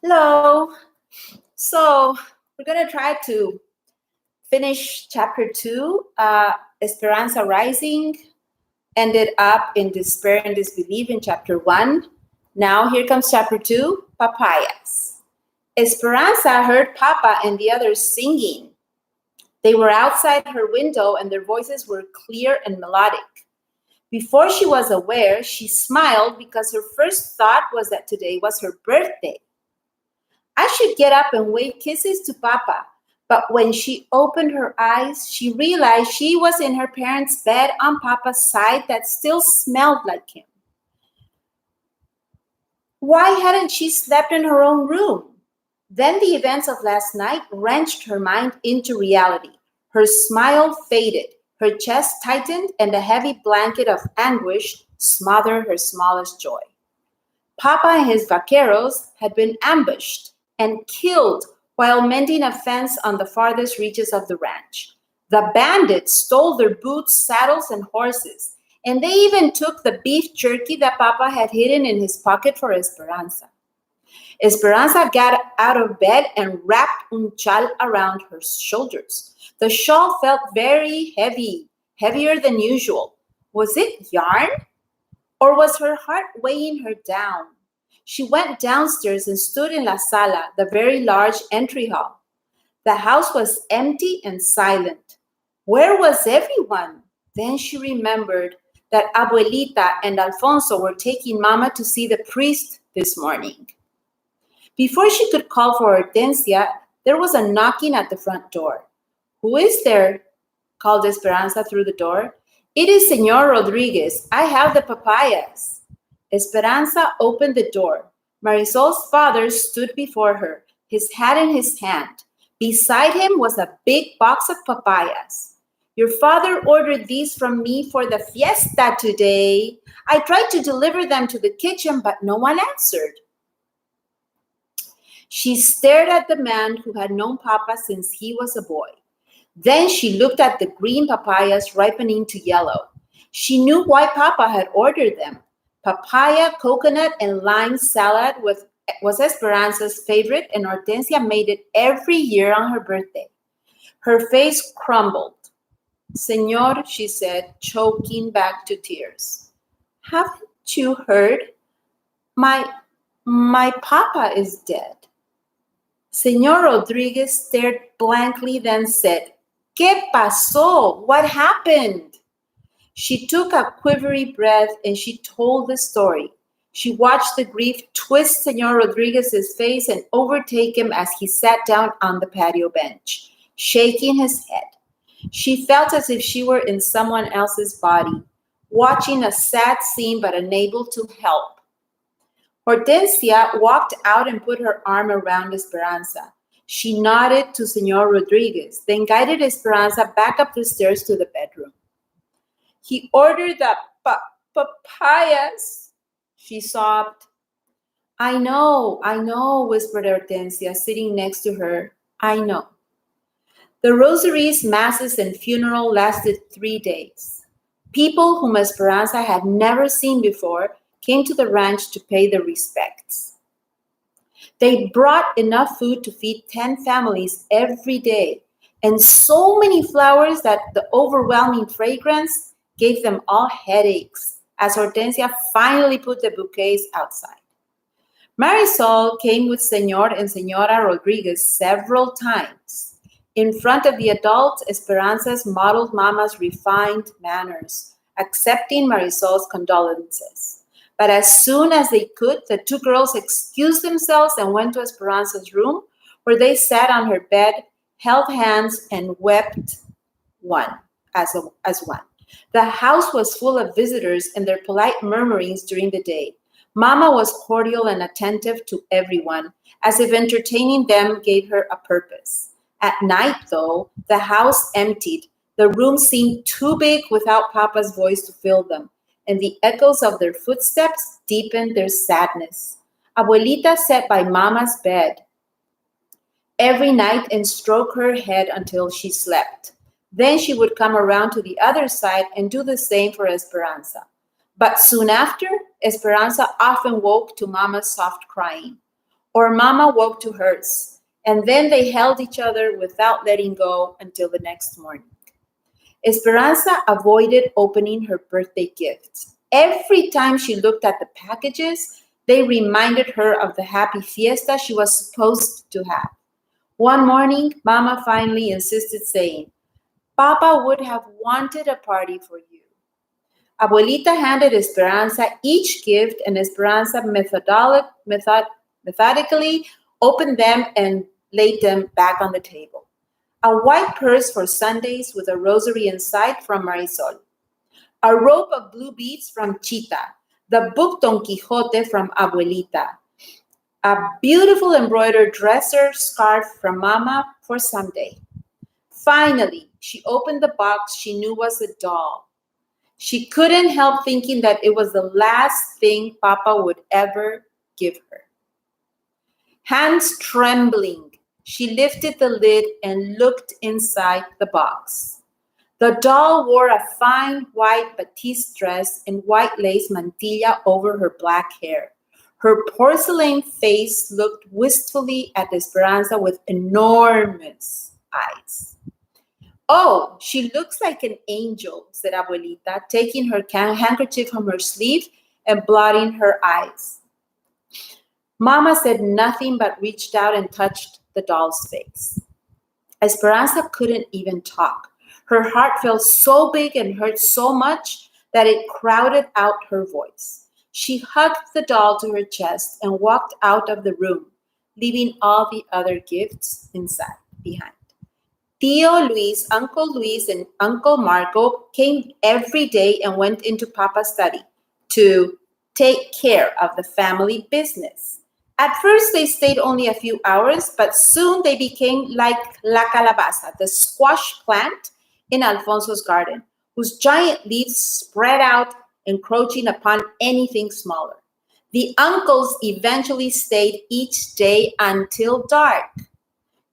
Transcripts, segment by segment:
Hello. So we're gonna try to finish chapter two. Esperanza Rising ended up in despair and disbelief in chapter one. Now here comes chapter two. Papayas. Esperanza heard Papa and the others singing. They were outside her window and their voices were clear and melodic. Before she was aware, she smiled because her first thought was that today was her birthday. I should get up and wave kisses to Papa. But when she opened her eyes, she realized she was in her parents' bed on Papa's side that still smelled like him. Why hadn't she slept in her own room? Then the events of last night wrenched her mind into reality. Her smile faded, her chest tightened, and a heavy blanket of anguish smothered her smallest joy. Papa and his vaqueros had been ambushed and killed while mending a fence on the farthest reaches of the ranch. The bandits stole their boots, saddles, and horses, and they even took the beef jerky that Papa had hidden in his pocket for Esperanza. Esperanza got out of bed and wrapped un chal around her shoulders. The shawl felt very heavy, heavier than usual. Was it yarn? Or was her heart weighing her down? She went downstairs and stood in la sala, the very large entry hall. The house was empty and silent. Where was everyone? Then she remembered that Abuelita and Alfonso were taking Mama to see the priest this morning. Before she could call for Hortensia, there was a knocking at the front door. "Who is there?" called Esperanza through the door. "It is Señor Rodriguez. I have the papayas." Esperanza opened the door. Marisol's father stood before her, his hat in his hand. Beside him was a big box of papayas. "Your father ordered these from me for the fiesta today. I tried to deliver them to the kitchen, but no one answered." She stared at the man who had known Papa since he was a boy. Then she looked at the green papayas ripening to yellow. She knew why Papa had ordered them. Papaya, coconut, and lime salad was Esperanza's favorite, and Hortensia made it every year on her birthday. Her face crumbled. "Señor," she said, choking back to tears. "Haven't you heard? My Papa is dead." Señor Rodriguez stared blankly, then said, "¿Qué pasó? What happened?" She took a quivery breath and she told the story. She watched the grief twist Señor Rodriguez's face and overtake him as he sat down on the patio bench, shaking his head. She felt as if she were in someone else's body, watching a sad scene but unable to help. Hortensia walked out and put her arm around Esperanza. She nodded to Señor Rodriguez, then guided Esperanza back up the stairs to the bedroom. "He ordered the papayas," she sobbed. I know," whispered Hortensia, sitting next to her. "I know." The rosaries, masses, and funeral lasted 3 days. People whom Esperanza had never seen before came to the ranch to pay their respects. They brought enough food to feed 10 families every day, and so many flowers that the overwhelming fragrance gave them all headaches as Hortensia finally put the bouquets outside. Marisol came with Señor and Señora Rodriguez several times. In front of the adults, Esperanza modeled Mama's refined manners, accepting Marisol's condolences. But as soon as they could, the two girls excused themselves and went to Esperanza's room, where they sat on her bed, held hands, and wept as one. The house was full of visitors and their polite murmurings during the day. Mama was cordial and attentive to everyone, as if entertaining them gave her a purpose. At night, though, the house emptied. The rooms seemed too big without Papa's voice to fill them, and the echoes of their footsteps deepened their sadness. Abuelita sat by Mama's bed every night and stroked her head until she slept. Then she would come around to the other side and do the same for Esperanza. But soon after, Esperanza often woke to Mama's soft crying. or Mama woke to hers, and then they held each other without letting go until the next morning. Esperanza avoided opening her birthday gifts. Every time she looked at the packages, they reminded her of the happy fiesta she was supposed to have. One morning, Mama finally insisted, saying, "Papa would have wanted a party for you." Abuelita handed Esperanza each gift, and Esperanza methodically opened them and laid them back on the table. A white purse for Sundays with a rosary inside from Marisol. A rope of blue beads from Chita. The book Don Quixote from Abuelita. A beautiful embroidered dresser scarf from Mama for Sunday. Finally, she opened the box she knew was a doll. She couldn't help thinking that it was the last thing Papa would ever give her. Hands trembling, she lifted the lid and looked inside the box. The doll wore a fine white batiste dress and white lace mantilla over her black hair. Her porcelain face looked wistfully at Esperanza with enormous eyes. "Oh, she looks like an angel," said Abuelita, taking her handkerchief from her sleeve and blotting her eyes. Mama said nothing but reached out and touched the doll's face. Esperanza couldn't even talk. Her heart felt so big and hurt so much that it crowded out her voice. She hugged the doll to her chest and walked out of the room, leaving all the other gifts behind. Tío Luis, Uncle Luis, and Uncle Marco came every day and went into Papa's study to take care of the family business. At first, they stayed only a few hours, but soon they became like La Calabaza, the squash plant in Alfonso's garden, whose giant leaves spread out, encroaching upon anything smaller. The uncles eventually stayed each day until dark,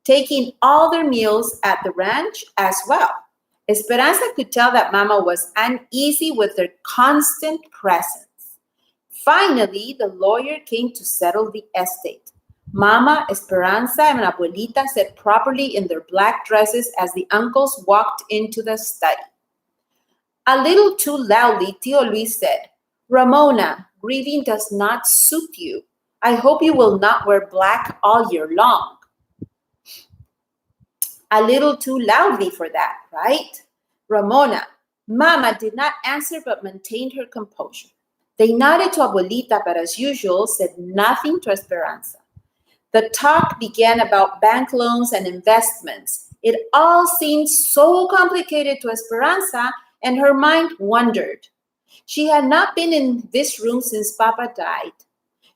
taking all their meals at the ranch as well. Esperanza could tell that Mama was uneasy with their constant presence. Finally, the lawyer came to settle the estate. Mama, Esperanza, and Abuelita sat properly in their black dresses as the uncles walked into the study. A little too loudly, Tío Luis said, "Ramona, grieving does not suit you. I hope you will not wear black all year long." A little too loudly for that, right? Ramona. Mama did not answer but maintained her composure. They nodded to Abuelita, but as usual, said nothing to Esperanza. The talk began about bank loans and investments. It all seemed so complicated to Esperanza, and her mind wandered. She had not been in this room since Papa died.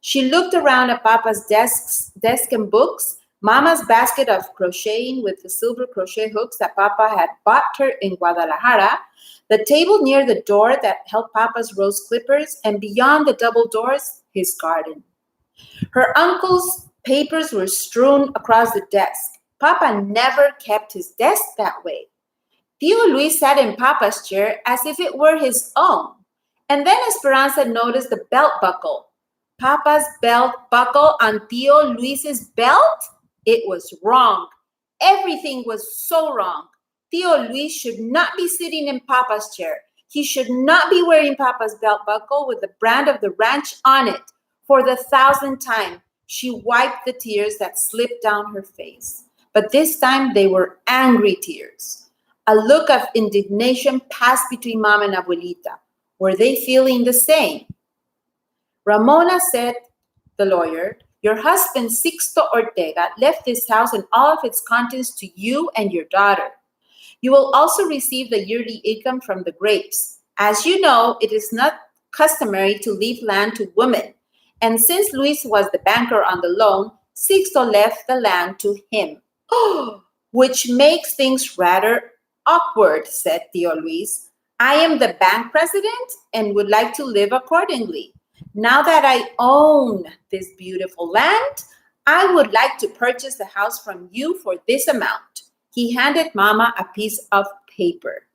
She looked around at Papa's desk and books, Mama's basket of crocheting with the silver crochet hooks that Papa had bought her in Guadalajara, the table near the door that held Papa's rose clippers, and beyond the double doors, his garden. Her uncle's papers were strewn across the desk. Papa never kept his desk that way. Tío Luis sat in Papa's chair as if it were his own. And then Esperanza noticed the belt buckle. Papa's belt buckle on Tío Luis's belt? It was wrong. Everything was so wrong. Tío Luis should not be sitting in Papa's chair. He should not be wearing Papa's belt buckle with the brand of the ranch on it. For the 1,000th time, she wiped the tears that slipped down her face. But this time they were angry tears. A look of indignation passed between Mama and Abuelita. Were they feeling the same? Ramona, said the lawyer, "Your husband, Sixto Ortega, left this house and all of its contents to you and your daughter. You will also receive the yearly income from the grapes. As you know, it is not customary to leave land to women. And since Luis was the banker on the loan, Sixto left the land to him." "Which makes things rather awkward," said Tío Luis. "I am the bank president and would like to live accordingly. Now that I own this beautiful land, I would like to purchase the house from you for this amount." He handed Mama a piece of paper.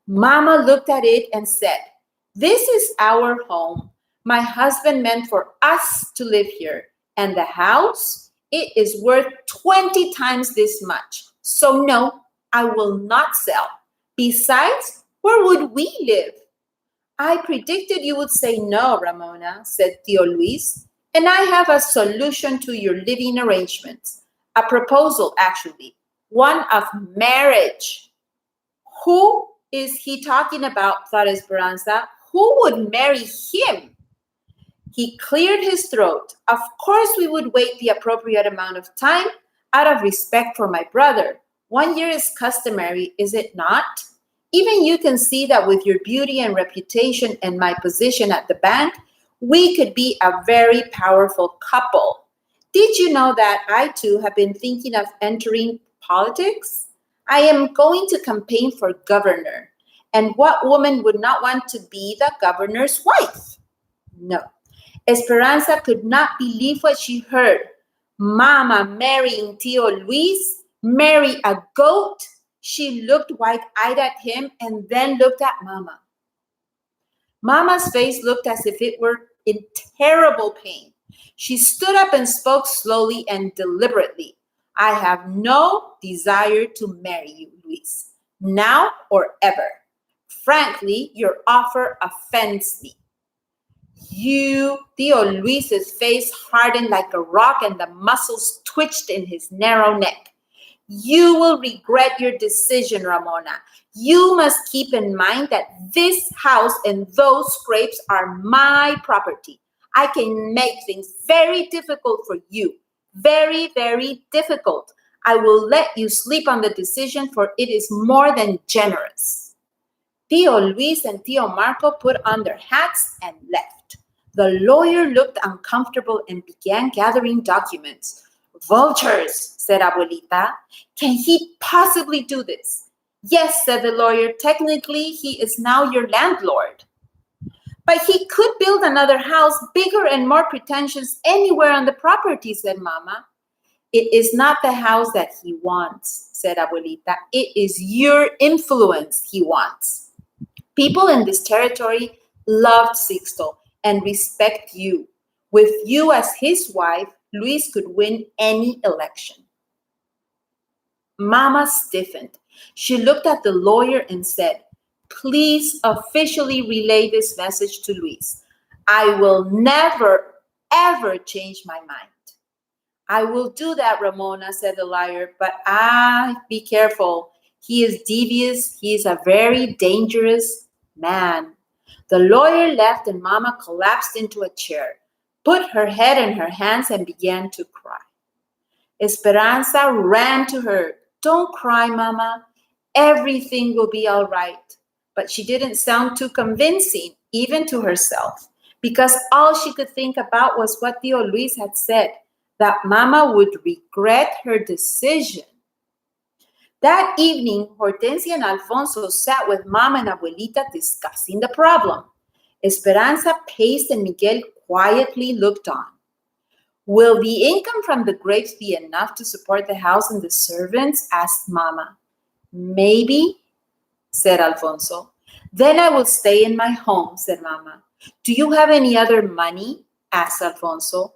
Mama looked at it and said, "This is our home. My husband meant for us to live here, And the house? It is worth 20 times this much. So no, I will not sell. Besides, where would we live? I predicted you would say no, Ramona, said Tio Luis. And I have a solution to your living arrangements. A proposal, actually. One of marriage. Who is he talking about? Thought Esperanza. Who would marry him? He cleared his throat. Of course, we would wait the appropriate amount of time out of respect for my brother. 1 year is customary, is it not? Even you can see that with your beauty and reputation and my position at the bank, we could be a very powerful couple. Did you know that I too have been thinking of entering politics? I am going to campaign for governor. And what woman would not want to be the governor's wife? No. Esperanza could not believe what she heard. Mama marrying Tio Luis? Marry a goat? She looked wide-eyed at him and then looked at Mama. Mama's face looked as if it were in terrible pain. She stood up and spoke slowly and deliberately. I have no desire to marry you, Luis, now or ever. Frankly, your offer offends me. Tio Luis's face hardened like a rock and the muscles twitched in his narrow neck. You will regret your decision, Ramona. You must keep in mind that this house and those scrapes are my property. I can make things very difficult for you. Very, very difficult. I will let you sleep on the decision, for it is more than generous. Tio Luis and Tio Marco put on their hats and left. The lawyer looked uncomfortable and began gathering documents. Vultures, said Abuelita. Can he possibly do this? Yes, said the lawyer. Technically, he is now your landlord. But he could build another house bigger and more pretentious anywhere on the property, said Mama. It is not the house that he wants, said Abuelita. It is your influence he wants. People in this territory loved Sixto and respect you. With you as his wife, Luis could win any election. Mama stiffened. She looked at the lawyer and said, please officially relay this message to Luis. I will never, ever change my mind. I will do that, Ramona, said the lawyer, but be careful. He is devious. He is a very dangerous man. The lawyer left and Mama collapsed into a chair, put her head in her hands and began to cry. Esperanza ran to her. Don't cry, Mama. Everything will be all right. But she didn't sound too convincing, even to herself, because all she could think about was what Tio Luis had said, that Mama would regret her decision. That evening, Hortensia and Alfonso sat with Mama and Abuelita discussing the problem. Esperanza paced and Miguel quietly looked on. Will the income from the grapes be enough to support the house and the servants? Asked Mama. Maybe, said Alfonso. Then I will stay in my home, said Mama. Do you have any other money? Asked Alfonso.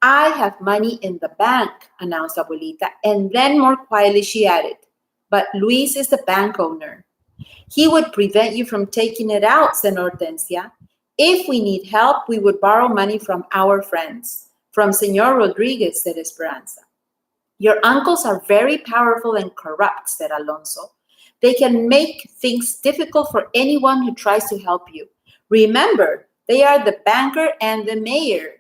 I have money in the bank, announced Abuelita, and then more quietly she added, but Luis is the bank owner. He would prevent you from taking it out, said Hortensia. If we need help, we would borrow money from our friends. From Senor Rodriguez, said Esperanza. Your uncles are very powerful and corrupt, said Alonso. They can make things difficult for anyone who tries to help you. Remember, they are the banker and the mayor.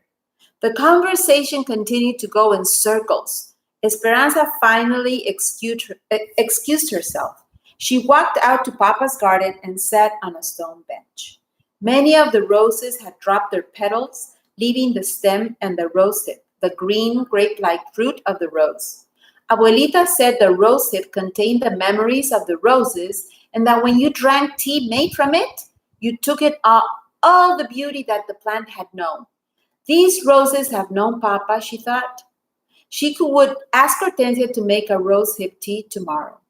The conversation continued to go in circles. Esperanza finally excused herself. She walked out to Papa's garden and sat on a stone bench. Many of the roses had dropped their petals, leaving the stem and the rosehip, the green grape-like fruit of the rose. Abuelita said the rosehip contained the memories of the roses, and that when you drank tea made from it, you took it all the beauty that the plant had known. These roses have known Papa, she thought. She would ask Hortensia to make a rosehip tea tomorrow.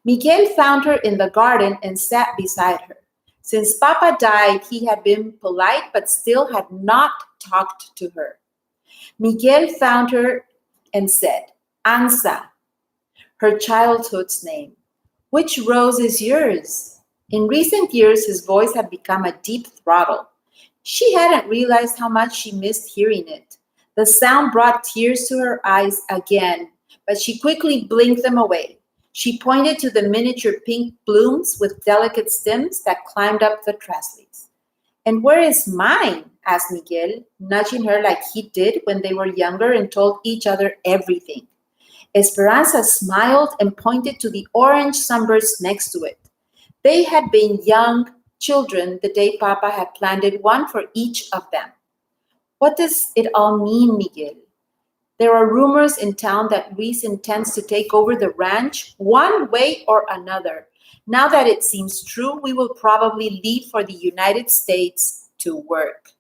Miguel found her in the garden and sat beside her. Since Papa died, he had been polite but still had not talked to her. Miguel found her and said, Ansa, her childhood's name. Which rose is yours? In recent years, his voice had become a deep throttle. She hadn't realized how much she missed hearing it. The sound brought tears to her eyes again, but she quickly blinked them away. She pointed to the miniature pink blooms with delicate stems that climbed up the trellises. And where is mine? Asked Miguel, nudging her like he did when they were younger and told each other everything. Esperanza smiled and pointed to the orange sunburst next to it. They had been young children the day Papa had planted one for each of them. What does it all mean, Miguel? There are rumors in town that Luis intends to take over the ranch one way or another. Now that it seems true, we will probably leave for the United States to work.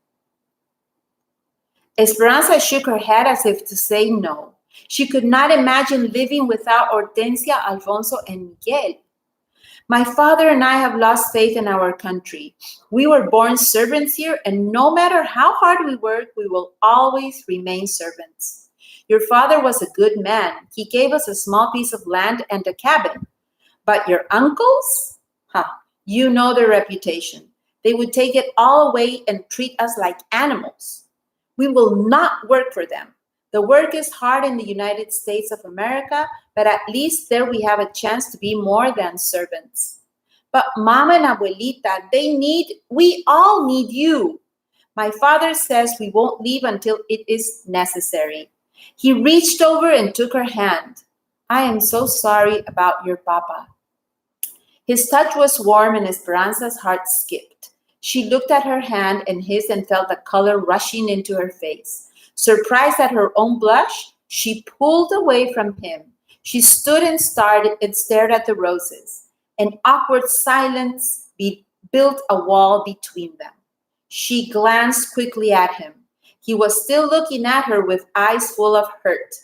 Esperanza shook her head as if to say no. She could not imagine living without Hortensia, Alfonso, and Miguel. My father and I have lost faith in our country. We were born servants here, and no matter how hard we work, we will always remain servants. Your father was a good man. He gave us a small piece of land and a cabin. But your uncles? You know their reputation. They would take it all away and treat us like animals. We will not work for them. The work is hard in the United States of America, but at least there we have a chance to be more than servants. But Mama and Abuelita, we all need you. My father says we won't leave until it is necessary. He reached over and took her hand. I am so sorry about your papa. His touch was warm and Esperanza's heart skipped. She looked at her hand and his and felt the color rushing into her face. Surprised at her own blush, she pulled away from him. She stood and stared at the roses. An awkward silence built a wall between them. She glanced quickly at him. He was still looking at her with eyes full of hurt.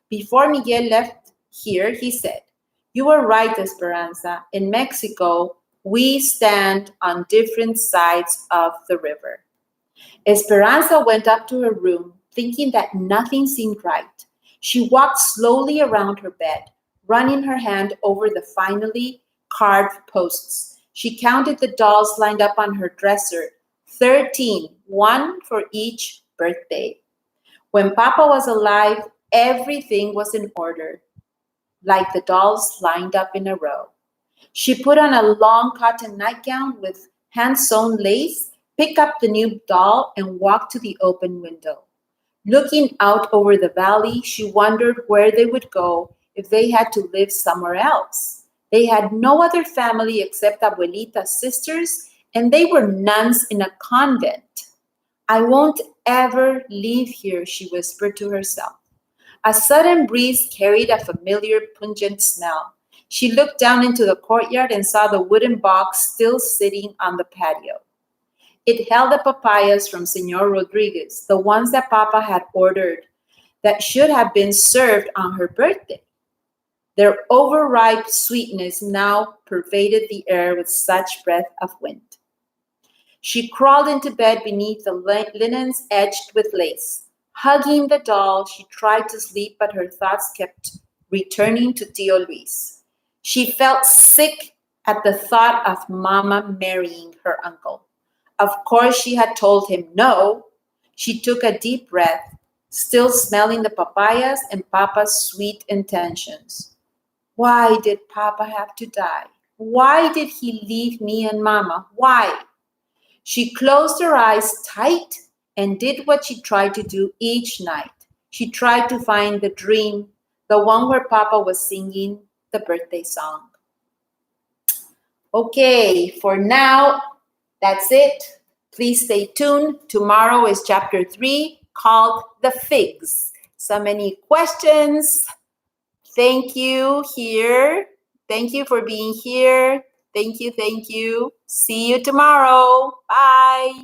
Before Miguel left here, he said, You were right, Esperanza. In Mexico, we stand on different sides of the river. Esperanza went up to her room, thinking that nothing seemed right. She walked slowly around her bed, running her hand over the finely carved posts. She counted the dolls lined up on her dresser, 13, one for each birthday. When Papa was alive, everything was in order, like the dolls lined up in a row. She put on a long cotton nightgown with hand-sewn lace, picked up the new doll, and walked to the open window. Looking out over the valley, she wondered where they would go if they had to live somewhere else. They had no other family except Abuelita's sisters, and they were nuns in a convent. I won't ever leave here, she whispered to herself. A sudden breeze carried a familiar, pungent smell. She looked down into the courtyard and saw the wooden box still sitting on the patio. It held the papayas from Señor Rodriguez, the ones that Papa had ordered, that should have been served on her birthday. Their overripe sweetness now pervaded the air with such breath of wind. She crawled into bed beneath the linens edged with lace. Hugging the doll, she tried to sleep, but her thoughts kept returning to Tío Luis. She felt sick at the thought of Mama marrying her uncle. Of course, she had told him no. She took a deep breath, still smelling the papayas and Papa's sweet intentions. Why did Papa have to die? Why did he leave me and Mama? Why? She closed her eyes tight and did what she tried to do each night. She tried to find the dream, the one where Papa was singing the birthday song. Okay, for now, that's it. Please stay tuned. Tomorrow is chapter 3 called The Figs. So many questions. Thank you here. Thank you for being here. Thank you. See you tomorrow. Bye.